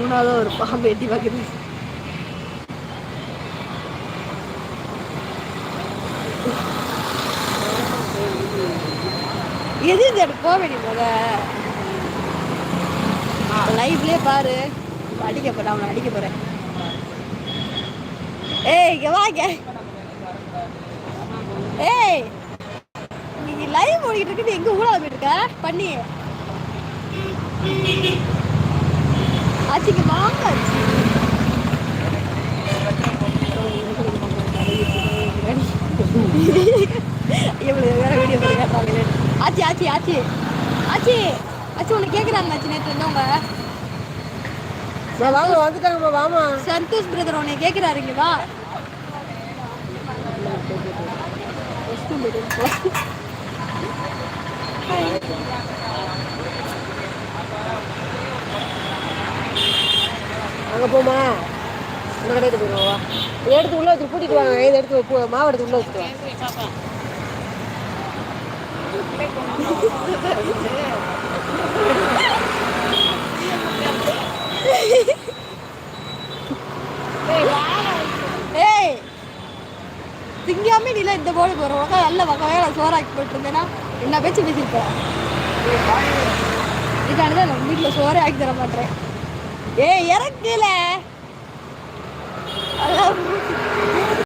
மூணாவது ஒரு பாம்பு எட்டி பார்க்குது. எது இந்த இடத்துக்கு போக வேண்டிய போத லைவ்லயே பாரு. அடிக்க போறேன், அவனை அடிக்க போறேன். ஏய் இங்க வாங்க. ஏய் நீங்க லைவ் ஓடிட்டு இருக்கு, எங்க ஊழல் போயிட்டு இருக்க பண்ணி ஆச்சுக்கு வாங்க. இவ்வளவு வேற வீடியோ போட்டு கேட்டாங்க. ஆச்சி ஆச்சி ஆச்சி ஆச்சி ஆச்சி உன்னை கேட்குறாங்க. ஆச்சு நேற்று இருந்தவங்க வாங்க வந்துட்டாங்கம்மா. வாமா சந்தோஷ் பிரதர் உன்னை கேட்குறாருங்க. வா அங்கே போமா அந்த கடைக்கு போயிடுவா. எடுத்து உள்ள வச்சு கூட்டிட்டு வாங்க. இதை எடுத்து மாவு எடுத்து உள்ள வச்சுட்டு ஏய் திங்காமே நீல இந்த போடு போற உனக்கு நல்ல வகையான சோறாக்கி போட்டு இருந்தேன்னா என்ன பேச்சு பேசிருப்பேன். இதுக்கானதான் நம்ம வீட்டில் சோறே ஆக்கி தர மாட்டேன். ஏய் இறக்குல